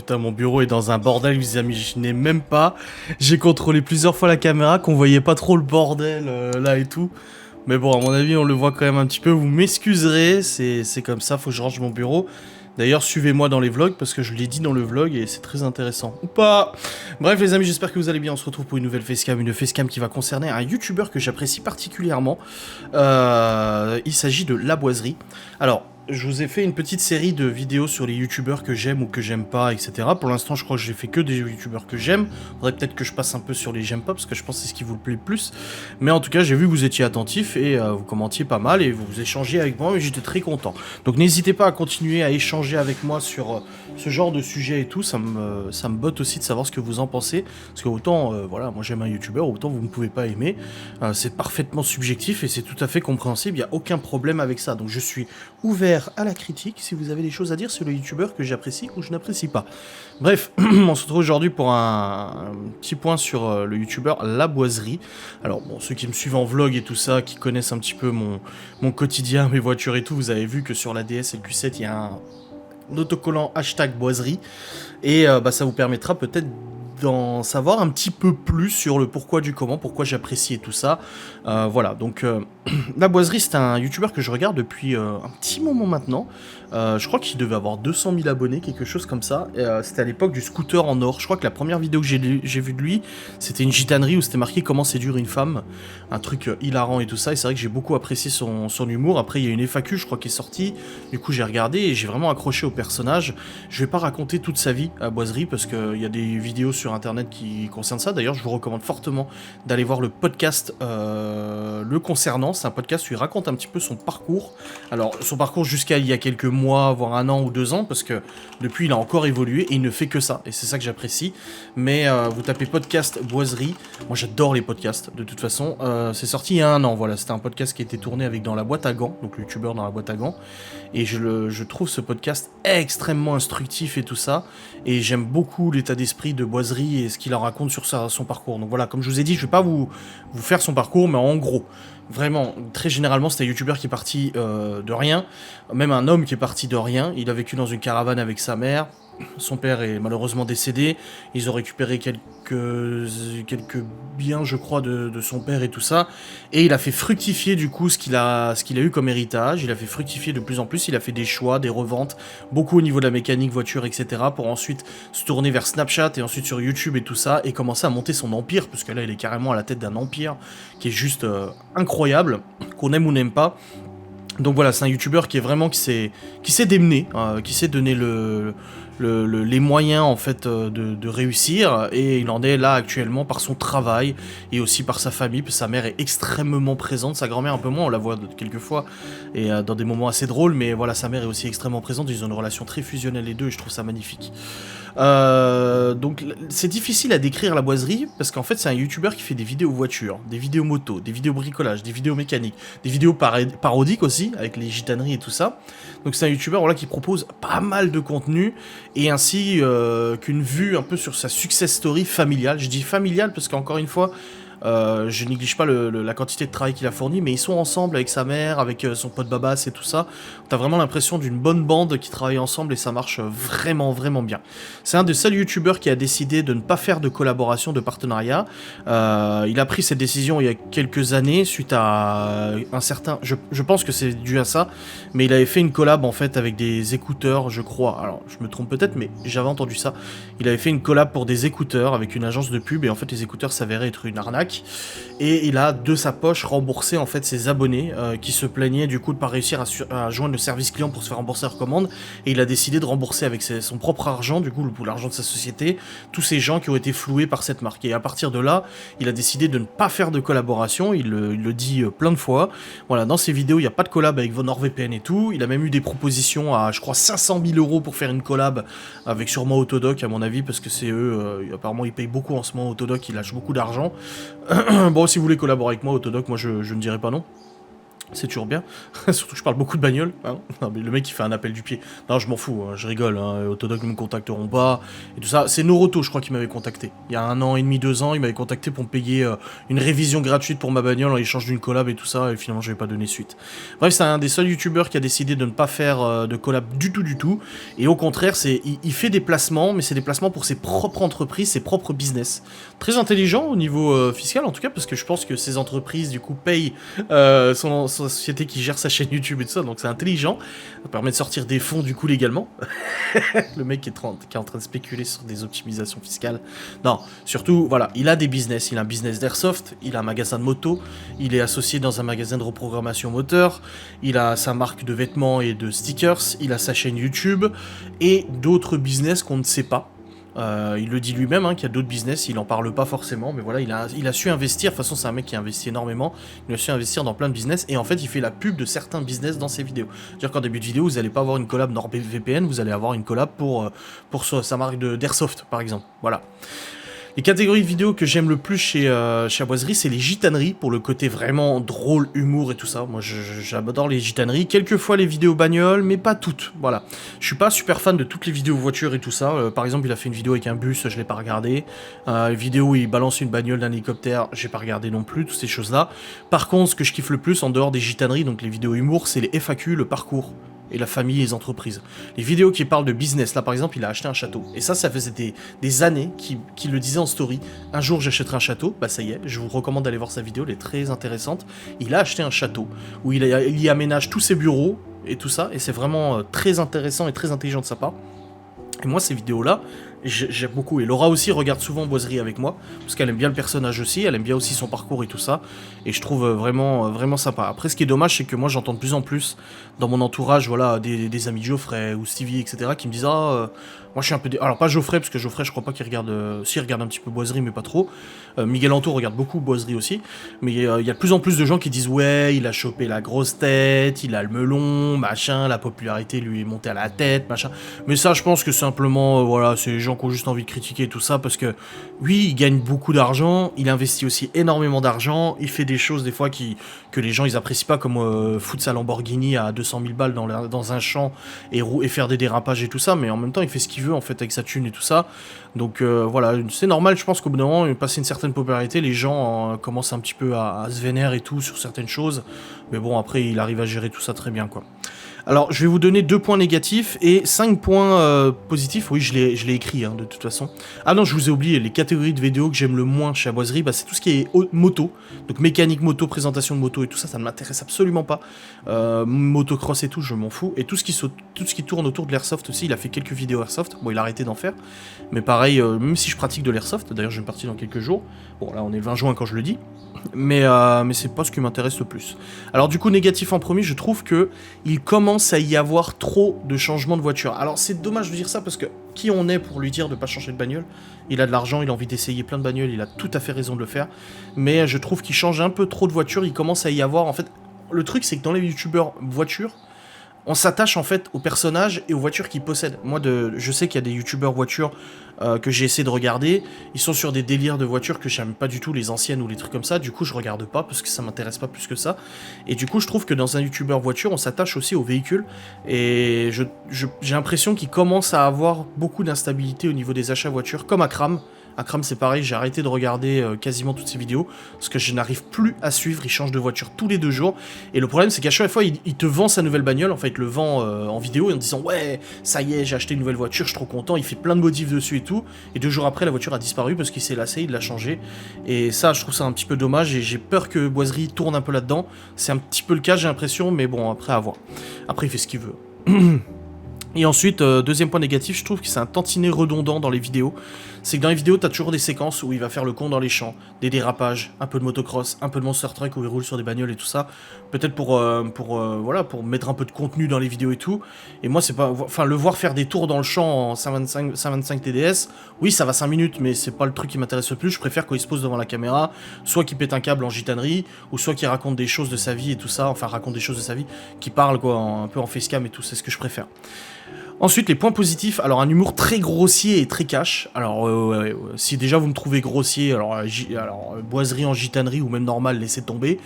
putain, mon bureau est dans un bordel, vous imaginez même pas. J'ai contrôlé plusieurs fois la caméra, qu'on voyait pas trop le bordel là et tout. Mais bon, à mon avis, on le voit quand même un petit peu. Vous m'excuserez, c'est comme ça, faut que je range mon bureau. D'ailleurs, suivez-moi dans les vlogs, parce que je l'ai dit dans le vlog, et c'est très intéressant. Ou pas. Bref, les amis, j'espère que vous allez bien. On se retrouve pour une nouvelle facecam, une facecam qui va concerner un youtubeur que j'apprécie particulièrement. Il s'agit de La Boiserie. Alors, je vous ai fait une petite série de vidéos sur les youtubeurs que j'aime ou que j'aime pas, etc. Pour l'instant, je crois que j'ai fait que des youtubeurs que j'aime. Faudrait peut-être que je passe un peu sur les j'aime pas, parce que je pense que c'est ce qui vous plaît le plus. Mais en tout cas, j'ai vu que vous étiez attentifs et vous commentiez pas mal et vous échangez avec moi et j'étais très content. Donc n'hésitez pas à continuer à échanger avec moi sur ce genre de sujet et tout. Ça me botte aussi de savoir ce que vous en pensez. Parce que autant, voilà, moi j'aime un youtubeur, autant vous ne pouvez pas aimer. C'est parfaitement subjectif et c'est tout à fait compréhensible. Il n'y a aucun problème avec ça. Donc je suis ouvert à la critique si vous avez des choses à dire sur le youtubeur que j'apprécie ou je n'apprécie pas. Bref, on se retrouve aujourd'hui pour un petit point sur le youtubeur La Boiserie. Alors bon, ceux qui me suivent en vlog et tout ça, qui connaissent un petit peu mon quotidien, mes voitures et tout, vous avez vu que sur la DS et le Q7, il y a un autocollant hashtag boiserie. Et ça vous permettra peut-être d'en savoir un petit peu plus sur le pourquoi du comment, pourquoi j'apprécie et tout ça. Voilà, donc La Boiserie, c'est un youtubeur que je regarde depuis un petit moment maintenant. Je crois qu'il devait avoir 200 000 abonnés, quelque chose comme ça. C'était à l'époque du scooter en or. Je crois que la première vidéo que j'ai vue de lui, c'était une gitanerie où c'était marqué comment séduire une femme. Un truc hilarant et tout ça. Et c'est vrai que j'ai beaucoup apprécié son humour. Après, il y a une FAQ, je crois, qui est sortie. Du coup, j'ai regardé et j'ai vraiment accroché au personnage. Je vais pas raconter toute sa vie à Boiserie parce qu'il y a des vidéos sur internet qui concernent ça. D'ailleurs, je vous recommande fortement d'aller voir le podcast le concernant. C'est un podcast où il raconte un petit peu son parcours. Alors, son parcours jusqu'à il y a quelques mois, voire un an ou 2 ans, parce que depuis, il a encore évolué et il ne fait que ça. Et c'est ça que j'apprécie. Mais vous tapez podcast Boiserie. Moi, j'adore les podcasts, de toute façon. C'est sorti il y a un an, voilà. C'était un podcast qui a été tourné avec Dans la boîte à gants, donc le youtubeur Dans la boîte à gants. Et je trouve ce podcast extrêmement instructif et tout ça. Et j'aime beaucoup l'état d'esprit de Boiserie et ce qu'il en raconte sur son parcours. Donc voilà, comme je vous ai dit, je vais pas vous faire son parcours, mais en gros, vraiment, très généralement, c'est un youtubeur qui est parti de rien. Même un homme qui est parti de rien. Il a vécu dans une caravane avec sa mère. Son père est malheureusement décédé. Ils ont récupéré quelques biens, je crois, de son père et tout ça. Et il a fait fructifier du coup ce qu'il a eu comme héritage. Il a fait fructifier de plus en plus. Il a fait des choix, des reventes, beaucoup au niveau de la mécanique, voiture, etc. Pour ensuite se tourner vers Snapchat et ensuite sur YouTube et tout ça. Et commencer à monter son empire. Parce que là, il est carrément à la tête d'un empire qui est juste incroyable. Qu'on aime ou n'aime pas. Donc voilà, c'est un youtubeur qui est vraiment qui s'est démené, qui s'est donné les moyens en fait de réussir et il en est là actuellement par son travail et aussi par sa famille. Sa mère est extrêmement présente, sa grand-mère un peu moins, on la voit quelques fois et dans des moments assez drôles, mais voilà, sa mère est aussi extrêmement présente. Ils ont une relation très fusionnelle les deux et je trouve ça magnifique. Donc c'est difficile à décrire La Boiserie parce qu'en fait c'est un youtubeur qui fait des vidéos voitures, des vidéos moto, des vidéos bricolage, des vidéos mécaniques, des vidéos parodiques aussi avec les gitaneries et tout ça. Donc c'est un youtubeur voilà, qui propose pas mal de contenu et ainsi qu'une vue un peu sur sa success story familiale. Je dis familiale parce qu'encore une fois je néglige pas la quantité de travail qu'il a fourni, mais ils sont ensemble avec sa mère, avec son pote Babas et tout ça. T'as vraiment l'impression d'une bonne bande qui travaille ensemble et ça marche vraiment, vraiment bien. C'est un des seuls youtubeurs qui a décidé de ne pas faire de collaboration, de partenariat. Il a pris cette décision il y a quelques années suite à un certain... Je pense que c'est dû à ça, mais il avait fait une collab en fait avec des écouteurs, je crois. Alors, je me trompe peut-être, mais j'avais entendu ça. Il avait fait une collab pour des écouteurs avec une agence de pub et en fait les écouteurs s'avéraient être une arnaque. Et il a de sa poche remboursé en fait ses abonnés qui se plaignaient du coup de pas réussir à joindre le service client pour se faire rembourser leur commande, et il a décidé de rembourser avec son propre argent, du coup l'argent de sa société, tous ces gens qui ont été floués par cette marque. Et à partir de là, il a décidé de ne pas faire de collaboration, il le dit plein de fois. Voilà, dans ses vidéos, il n'y a pas de collab avec NordVPN et tout. Il a même eu des propositions à, je crois, 500 000 € pour faire une collab avec sûrement Autodoc, à mon avis, parce que c'est eux, apparemment ils payent beaucoup en ce moment Autodoc, ils lâchent beaucoup d'argent. Bon, si vous voulez collaborer avec moi, Autodoc, moi je ne dirais pas non. C'est toujours bien. Surtout que je parle beaucoup de bagnole. Hein. Non, mais le mec, il fait un appel du pied. Non, je m'en fous, hein, je rigole. Hein. Autodoc ne me contacteront pas. Et tout ça. C'est Noroto, je crois, qui m'avait contacté. Il y a 1 an et demi, 2 ans, il m'avait contacté pour me payer une révision gratuite pour ma bagnole en échange d'une collab et tout ça. Et finalement, je n'avais pas donné suite. Bref, c'est un des seuls youtubeurs qui a décidé de ne pas faire de collab du tout. Et au contraire, il fait des placements, mais c'est des placements pour ses propres entreprises, ses propres business. Très intelligent au niveau fiscal, en tout cas, parce que je pense que ces entreprises, du coup, payent son société qui gère sa chaîne YouTube et tout ça, donc c'est intelligent. Ça permet de sortir des fonds, du coup, légalement. Le mec qui est en train de spéculer sur des optimisations fiscales. Non, surtout, voilà, il a des business. Il a un business d'airsoft, il a un magasin de moto, il est associé dans un magasin de reprogrammation moteur, il a sa marque de vêtements et de stickers, il a sa chaîne YouTube, et d'autres business qu'on ne sait pas. Il le dit lui-même, hein, qu'il y a d'autres business, il en parle pas forcément, mais voilà, il a su investir. De toute façon, c'est un mec qui investit énormément. Il a su investir dans plein de business, et en fait, il fait la pub de certains business dans ses vidéos. C'est-à-dire qu'en début de vidéo, vous n'allez pas avoir une collab NordVPN, vous allez avoir une collab pour sa marque d'airsoft, par exemple. Voilà. Les catégories de vidéos que j'aime le plus chez Aboiserie, c'est les gitaneries, pour le côté vraiment drôle, humour et tout ça. Moi, j'adore les gitaneries. Quelquefois les vidéos bagnoles, mais pas toutes. Voilà. Je suis pas super fan de toutes les vidéos voitures et tout ça. Par exemple, il a fait une vidéo avec un bus, je l'ai pas regardé. Une vidéo où il balance une bagnole d'un hélicoptère, j'ai pas regardé non plus, toutes ces choses-là. Par contre, ce que je kiffe le plus, en dehors des gitaneries, donc les vidéos humour, c'est les FAQ, le parcours. Et la famille et les entreprises. Les vidéos qui parlent de business, là par exemple, il a acheté un château. Et ça faisait des années qu'il le disait en story. Un jour j'achèterai un château, bah ça y est, je vous recommande d'aller voir sa vidéo, elle est très intéressante. Il a acheté un château, où il y aménage tous ses bureaux et tout ça, et c'est vraiment très intéressant et très intelligent de sa part. Et moi, ces vidéos-là, j'aime beaucoup. Et Laura aussi regarde souvent Boiserie avec moi, parce qu'elle aime bien le personnage aussi, elle aime bien aussi son parcours et tout ça. Et je trouve vraiment sympa. Après, ce qui est dommage, c'est que moi, j'entends de plus en plus dans mon entourage, voilà, des amis de Geoffrey ou Stevie, etc., qui me disent moi je suis un peu... Alors pas Geoffrey, parce que Geoffrey, je crois pas qu'il regarde... Si, il regarde un petit peu Boiserie, mais pas trop. Miguel Anto regarde beaucoup Boiserie aussi. Mais il y a de plus en plus de gens qui disent ouais, il a chopé la grosse tête, il a le melon, machin, la popularité lui est montée à la tête, machin. Mais ça, je pense que simplement, voilà, c'est les gens qui ont juste envie de critiquer tout ça, parce que oui, il gagne beaucoup d'argent, il investit aussi énormément d'argent, il fait des choses des fois que les gens ils apprécient pas, comme foutre sa Lamborghini à 200 000 balles dans un champ et faire des dérapages et tout ça, mais en même temps il fait ce qu'il veut en fait avec sa thune et tout ça. Donc voilà, c'est normal, je pense qu'au bout d'un moment, passer une certaine popularité, les gens commencent un petit peu à se vénérer et tout sur certaines choses, mais bon, après il arrive à gérer tout ça très bien, quoi. Alors, je vais vous donner 2 points négatifs et 5 points positifs. Oui, je l'ai écrit, hein, de toute façon. Ah non, je vous ai oublié, les catégories de vidéos que j'aime le moins chez Aboiserie, bah, c'est tout ce qui est moto. Donc, mécanique moto, présentation de moto et tout ça, ça ne m'intéresse absolument pas. Motocross et tout, je m'en fous. Et tout ce qui tourne autour de l'airsoft aussi, il a fait quelques vidéos airsoft. Bon, il a arrêté d'en faire. Mais pareil, même si je pratique de l'airsoft, d'ailleurs, je vais me partir dans quelques jours. Bon, là, on est le 20 juin quand je le dis. Mais c'est pas ce qui m'intéresse le plus. Alors du coup, négatif en premier, je trouve que il commence à y avoir trop de changements de voiture. Alors c'est dommage de dire ça, parce que qui on est pour lui dire de pas changer de bagnole? Il a de l'argent, il a envie d'essayer plein de bagnoles, il a tout à fait raison de le faire. Mais je trouve qu'il change un peu trop de voitures, il commence à y avoir... En fait, le truc c'est que dans les youtubeurs voitures, on s'attache en fait aux personnages et aux voitures qu'ils possèdent. Moi, je sais qu'il y a des youtubeurs voitures que j'ai essayé de regarder. Ils sont sur des délires de voitures que j'aime pas du tout, les anciennes ou les trucs comme ça. Du coup, je regarde pas parce que ça m'intéresse pas plus que ça. Et du coup, je trouve que dans un youtubeur voiture, on s'attache aussi aux véhicules. Et j'ai l'impression qu'il commence à avoir beaucoup d'instabilité au niveau des achats voitures, comme Akram. Akram, c'est pareil, j'ai arrêté de regarder quasiment toutes ses vidéos, parce que je n'arrive plus à suivre, il change de voiture tous les 2 jours, et le problème c'est qu'à chaque fois, il te vend sa nouvelle bagnole, en fait, il te le vend en vidéo, en disant « Ouais, ça y est, j'ai acheté une nouvelle voiture, je suis trop content », il fait plein de modifs dessus et tout, et 2 jours après, la voiture a disparu, parce qu'il s'est lassé, il l'a changé, et ça, je trouve ça un petit peu dommage, et j'ai peur que Boiserie tourne un peu là-dedans, c'est un petit peu le cas, j'ai l'impression, mais bon, après, à voir. Après, il fait ce qu'il veut. Et ensuite, deuxième point négatif, je trouve que c'est un tantinet redondant dans les vidéos. C'est que dans les vidéos, t'as toujours des séquences où il va faire le con dans les champs, des dérapages, un peu de motocross, un peu de monster truck où il roule sur des bagnoles et tout ça. Peut-être pour mettre un peu de contenu dans les vidéos et tout. Et moi, c'est pas... Enfin, le voir faire des tours dans le champ en 125 TDS, oui, ça va 5 minutes, mais c'est pas le truc qui m'intéresse le plus. Je préfère quand il se pose devant la caméra, soit qu'il pète un câble en gitanerie, ou soit qu'il raconte des choses de sa vie et tout ça. Enfin, raconte des choses de sa vie, qui parle, quoi, un peu en facecam et tout, c'est ce que je préfère. Ensuite, les points positifs, alors un humour très grossier et très cash. Alors, si déjà vous me trouvez grossier, alors boiserie en gitanerie ou même normal, laissez tomber.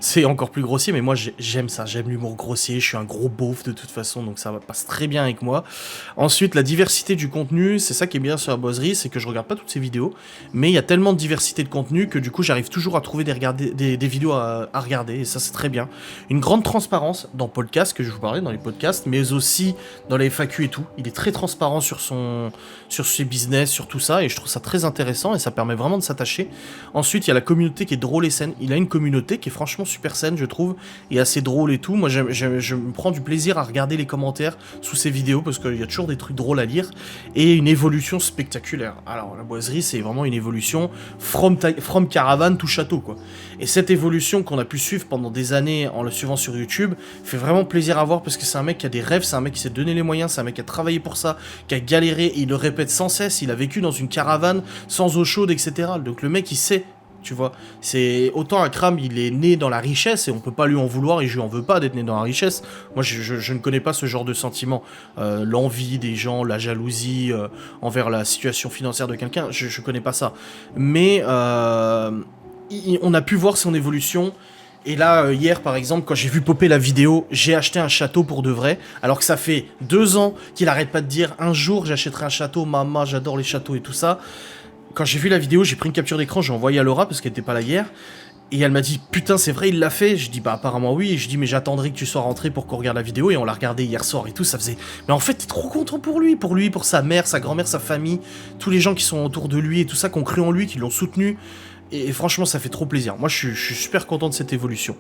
C'est encore plus grossier, mais moi j'aime ça, j'aime l'humour grossier, je suis un gros beauf de toute façon, donc ça passe très bien avec moi. Ensuite, la diversité du contenu, c'est ça qui est bien sur la boiserie, c'est que je regarde pas toutes ces vidéos, mais il y a tellement de diversité de contenu que du coup j'arrive toujours à trouver des vidéos à regarder, et ça c'est très bien. Une grande transparence dans le podcast, que je vous parlais dans les podcasts, mais aussi dans les FAQ et tout. Il est très transparent sur ses business, sur tout ça, et je trouve ça très intéressant, et ça permet vraiment de s'attacher. Ensuite, il y a la communauté qui est drôle et saine. Il a une communauté qui est franchement super saine, je trouve, et assez drôle et tout. Moi, je me prends du plaisir à regarder les commentaires sous ses vidéos, parce qu'il y a toujours des trucs drôles à lire, et une évolution spectaculaire. Alors, la boiserie, c'est vraiment une évolution from caravane to château, quoi. Et cette évolution qu'on a pu suivre pendant des années en le suivant sur YouTube, fait vraiment plaisir à voir, parce que c'est un mec qui a des rêves, c'est un mec qui s'est donné les moyens, c'est un mec qui a travaillé pour ça, qui a galéré, et il le répète sans cesse, il a vécu dans une caravane, sans eau chaude, etc. Donc le mec, il sait, tu vois. C'est autant Akram, il est né dans la richesse, et on peut pas lui en vouloir, et je lui en veux pas d'être né dans la richesse. Moi, je ne connais pas ce genre de sentiment. L'envie des gens, la jalousie envers la situation financière de quelqu'un, je connais pas ça. Mais on a pu voir son évolution. Et là, hier, par exemple, quand j'ai vu popper la vidéo, j'ai acheté un château pour de vrai, alors que ça fait 2 ans qu'il arrête pas de dire « Un jour, j'achèterai un château, maman, j'adore les châteaux et tout ça ». Quand j'ai vu la vidéo, j'ai pris une capture d'écran, j'ai envoyé à Laura, parce qu'elle était pas là hier, et elle m'a dit « Putain, c'est vrai, il l'a fait ?» Je dis « Bah, apparemment oui », et je dis « Mais j'attendrai que tu sois rentré pour qu'on regarde la vidéo », et on l'a regardé hier soir et tout, ça faisait... Mais en fait, t'es trop content pour lui, pour sa mère, sa grand-mère, sa famille, tous les gens qui sont autour de lui et tout ça, qui ont cru en lui, qui l'ont soutenu. Et franchement, ça fait trop plaisir. Moi, je suis super content de cette évolution.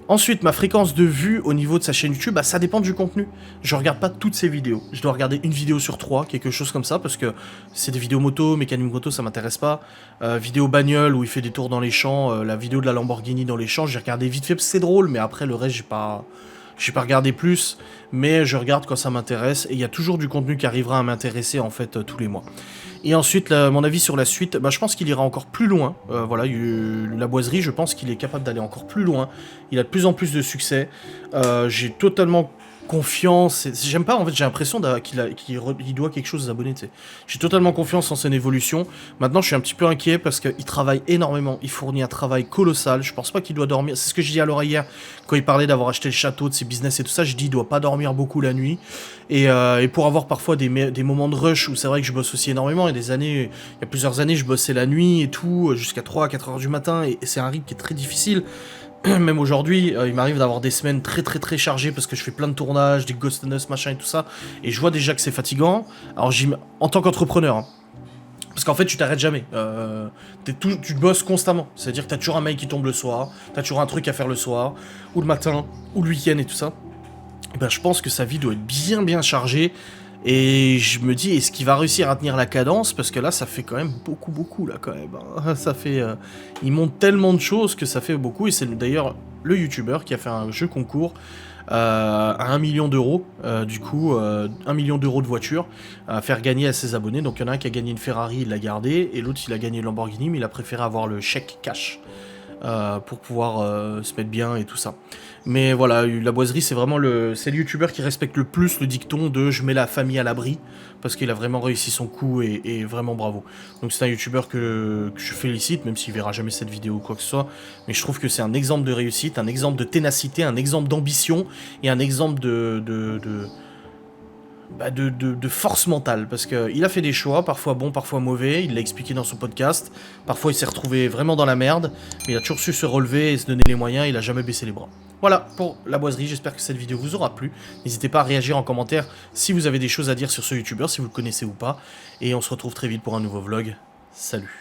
Ensuite, ma fréquence de vue au niveau de sa chaîne YouTube, bah, ça dépend du contenu. Je regarde pas toutes ses vidéos. Je dois regarder une vidéo sur 3, quelque chose comme ça, parce que c'est des vidéos moto, mécanique moto, ça m'intéresse pas. Vidéo bagnole, où il fait des tours dans les champs, la vidéo de la Lamborghini dans les champs, j'ai regardé vite fait, parce que c'est drôle, mais après, le reste, j'ai pas regardé plus, mais je regarde quand ça m'intéresse, et il y a toujours du contenu qui arrivera à m'intéresser, en fait, tous les mois. Et ensuite, mon avis sur la suite, bah, je pense qu'il ira encore plus loin. Voilà, la boiserie, je pense qu'il est capable d'aller encore plus loin. Il a de plus en plus de succès. J'ai totalement confiance. J'aime pas, en fait, j'ai l'impression qu'il doit quelque chose aux abonnés, tu sais. J'ai totalement confiance en son évolution. Maintenant, je suis un petit peu inquiet parce qu'il travaille énormément. Il fournit un travail colossal. Je pense pas qu'il doit dormir. C'est ce que je dis à Laura hier, quand il parlait d'avoir acheté le château, de ses business et tout ça. Je dis, il doit pas dormir beaucoup la nuit. Et pour avoir parfois des moments de rush où c'est vrai que je bosse aussi énormément. Il y a plusieurs années, je bossais la nuit et tout, jusqu'à 3 à 4 heures du matin. Et c'est un rythme qui est très difficile. Même aujourd'hui, il m'arrive d'avoir des semaines très très très chargées parce que je fais plein de tournages, des Ghost Us, machin et tout ça. Et je vois déjà que c'est fatigant. Alors, en tant qu'entrepreneur, hein, parce qu'en fait, tu t'arrêtes jamais. Tu bosses constamment. C'est-à-dire que t'as toujours un mail qui tombe le soir, t'as toujours un truc à faire le soir, ou le matin, ou le week-end et tout ça. Et ben, je pense que sa vie doit être bien chargée. Et je me dis, est-ce qu'il va réussir à tenir la cadence? Parce que là, ça fait quand même beaucoup, là, quand même. Hein. Ça fait... il monte tellement de choses que ça fait beaucoup. Et c'est d'ailleurs le youtubeur qui a fait un jeu concours à 1 million d'euros. Du coup, 1 million d'euros de voiture à faire gagner à ses abonnés. Donc, il y en a un qui a gagné une Ferrari, il l'a gardé. Et l'autre, il a gagné une Lamborghini, mais il a préféré avoir le chèque cash. Pour pouvoir se mettre bien et tout ça. Mais voilà, la boiserie, c'est vraiment c'est le youtubeur qui respecte le plus le dicton de « je mets la famille à l'abri », parce qu'il a vraiment réussi son coup et vraiment bravo. Donc c'est un youtubeur que je félicite, même s'il verra jamais cette vidéo ou quoi que ce soit, mais je trouve que c'est un exemple de réussite, un exemple de ténacité, un exemple d'ambition et un exemple de force mentale, parce qu'il a fait des choix, parfois bons, parfois mauvais, il l'a expliqué dans son podcast, parfois il s'est retrouvé vraiment dans la merde, mais il a toujours su se relever et se donner les moyens, il a jamais baissé les bras. Voilà pour la boiserie, j'espère que cette vidéo vous aura plu, n'hésitez pas à réagir en commentaire si vous avez des choses à dire sur ce youtubeur, si vous le connaissez ou pas, et on se retrouve très vite pour un nouveau vlog, salut.